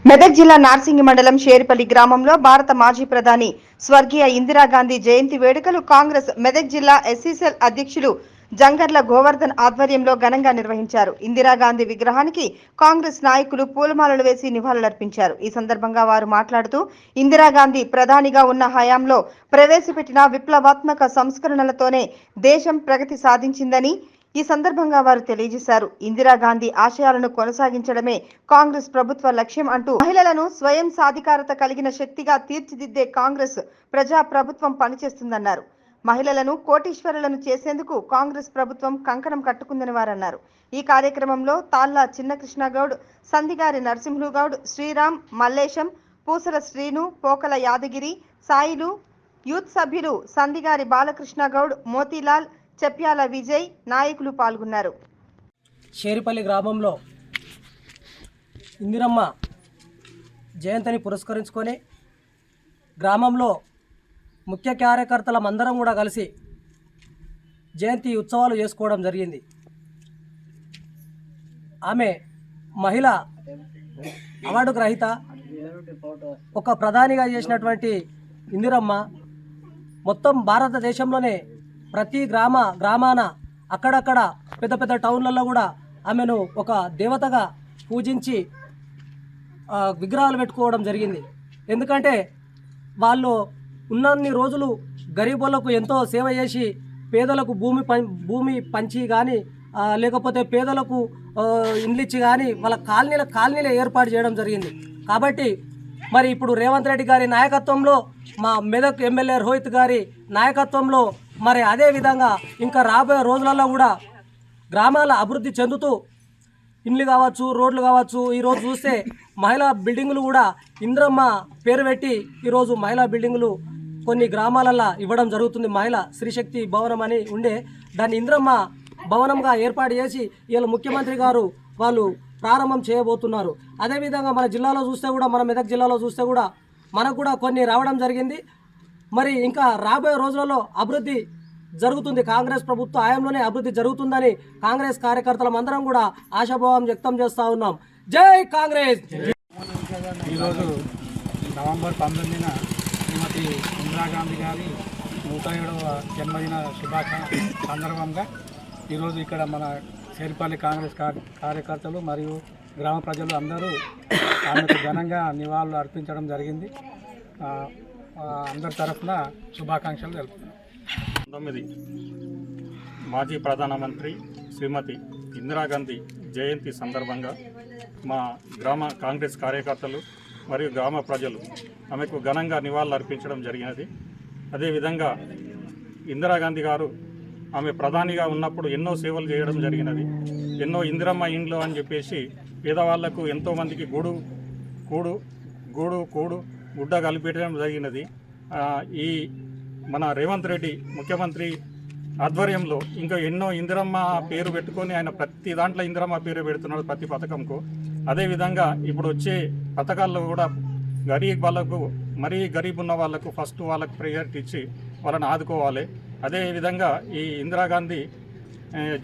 మెదక్ జిల్లా నార్సింగి మండలం షేర్పల్లి గ్రామంలో భారత మాజీ ప్రధాని స్వర్గీయ ఇందిరాగాంధీ జయంతి వేడుకలు కాంగ్రెస్ మెదక్ జిల్లా ఎస్సీసీఎల్ అధ్యక్షులు జంగర్ల గోవర్ధన్ ఆధ్వర్యంలో ఘనంగా నిర్వహించారు. ఇందిరాగాంధీ విగ్రహానికి కాంగ్రెస్ నాయకులు పూలమాలలు వేసి నివాళులర్పించారు. ఈ సందర్భంగా వారు మాట్లాడుతూ ఇందిరాగాంధీ ప్రధానిగా ఉన్న హయాంలో ప్రవేశపెట్టిన విప్లవాత్మక సంస్కరణలతోనే దేశం ప్రగతి సాధించిందని ఈ సందర్భంగా వారు తెలియజేశారు. ఇందిరాగాంధీ ఆశయాలను కొనసాగించడమే కాంగ్రెస్ ప్రభుత్వ లక్ష్యం అంటూ మహిళలను స్వయం సాధికారత కలిగిన శక్తిగా తీర్చిదిద్దే కాంగ్రెస్ ప్రజా ప్రభుత్వం పనిచేస్తుందన్నారు. మహిళలను కోటీశ్వరులను చేసేందుకు కాంగ్రెస్ ప్రభుత్వం కంకణం కట్టుకుందని వారన్నారు. ఈ కార్యక్రమంలో తాళ్ళ చిన్నకృష్ణగౌడ్, సందిగారి నరసింహులుగౌడ్, శ్రీరామ్, మల్లేశం, పూసల శ్రీను, పోకల యాదగిరి, సాయిలు, యూత్ సభ్యులు సందిగారి బాలకృష్ణగౌడ్, మోతీలాల్, చెప్ప్యాల విజయ్ నాయకులు పాల్గొన్నారు. షేరిపల్లి గ్రామంలో ఇందిరమ్మ జయంతిని పురస్కరించుకొని గ్రామంలో ముఖ్య కార్యకర్తలందరం కూడా కలిసి జయంతి ఉత్సవాలు చేసుకోవడం జరిగింది. ఆమె మహిళ అవార్డు గ్రహీత, ఒక ప్రధానిగా చేసినటువంటి ఇందిరమ్మ మొత్తం భారతదేశంలోనే ప్రతి గ్రామాన అక్కడక్కడ పెద్ద పెద్ద టౌన్లలో కూడా ఆమెను ఒక దేవతగా పూజించి విగ్రహాలు పెట్టుకోవడం జరిగింది. ఎందుకంటే వాళ్ళు ఉన్నన్ని రోజులు గరీబులకు ఎంతో సేవ చేసి పేదలకు భూమి పంచి కానీ లేకపోతే పేదలకు ఇండ్లు ఇచ్చి కానీ వాళ్ళ కాలనీలు ఏర్పాటు చేయడం జరిగింది. కాబట్టి మరి ఇప్పుడు రేవంత్ రెడ్డి గారి నాయకత్వంలో, మా మెదక్ ఎమ్మెల్యే రోహిత్ గారి నాయకత్వంలో మరి అదే విధంగా ఇంకా రాబోయే రోజులలో కూడా గ్రామాల అభివృద్ధి చెందుతూ ఇండ్లు కావచ్చు, రోడ్లు కావచ్చు, ఈరోజు చూస్తే మహిళా బిల్డింగులు కూడా ఇందిరమ్మ పేరు పెట్టి ఈరోజు మహిళా బిల్డింగులు కొన్ని గ్రామాలలో ఇవ్వడం జరుగుతుంది. మహిళా శ్రీశక్తి భవనం అని ఉండే దాన్ని ఇందిరమ్మ భవనంగా ఏర్పాటు చేసి ఇవాళ ముఖ్యమంత్రి గారు వాళ్ళు ప్రారంభం చేయబోతున్నారు. అదేవిధంగా మన జిల్లాలో చూస్తే కూడా, మన మెదక్ జిల్లాలో చూస్తే కూడా మనకు కూడా కొన్ని రావడం జరిగింది. మరి ఇంకా రాబోయే రోజులలో అభివృద్ధి జరుగుతుంది, కాంగ్రెస్ ప్రభుత్వ హయాంలోనే అభివృద్ధి జరుగుతుందని కాంగ్రెస్ కార్యకర్తలం అందరం కూడా ఆశాభావం వ్యక్తం చేస్తూ ఉన్నాం. జై కాంగ్రెస్. ఈరోజు నవంబర్ 19న శ్రీమతి ఇందిరాగాంధీ గారి 107వ జన్మదిన శుభాకాంక్షల సందర్భంగా ఈరోజు ఇక్కడ మన షేర్పల్లి కాంగ్రెస్ కార్యకర్తలు మరియు గ్రామ ప్రజలు అందరూ ఆమెకు ఘనంగా నివాళులు అర్పించడం జరిగింది. అందరి తరఫున శుభాకాంక్షలు తెలుపుతున్నాం. 9 మాజీ ప్రధానమంత్రి శ్రీమతి ఇందిరాగాంధీ జయంతి సందర్భంగా మా గ్రామ కాంగ్రెస్ కార్యకర్తలు మరియు గ్రామ ప్రజలు ఆమెకు ఘనంగా నివాళులు అర్పించడం జరిగినది. అదేవిధంగా ఇందిరాగాంధీ గారు ఆమె ప్రధానిగా ఉన్నప్పుడు ఎన్నో సేవలు చేయడం జరిగినది. ఎన్నో ఇందిరమ్మ ఇండ్లు అని చెప్పేసి పేదవాళ్లకు ఎంతోమందికి గుడ్డ కలిపెట్టడం జరిగినది. ఈ మన రేవంత్ రెడ్డి ముఖ్యమంత్రి ఆధ్వర్యంలో ఇంకా ఎన్నో ఇందిరమ్మ పేరు పెట్టుకొని ఆయన ప్రతి దాంట్లో ఇందిరమ్మ పేరు పెడుతున్నాడు ప్రతి పథకంకు. అదేవిధంగా ఇప్పుడు వచ్చే పథకాల్లో కూడా గరీబ్ ఉన్న వాళ్ళకు ఫస్ట్ వాళ్ళకు ప్రయారిటీ ఇచ్చి వాళ్ళని ఆదుకోవాలి. అదేవిధంగా ఈ ఇందిరాగాంధీ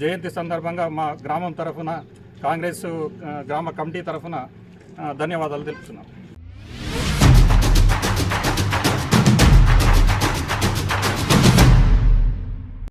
జయంతి సందర్భంగా మా గ్రామం తరఫున కాంగ్రెస్ గ్రామ కమిటీ తరఫున ధన్యవాదాలు తెలుపుతున్నాం.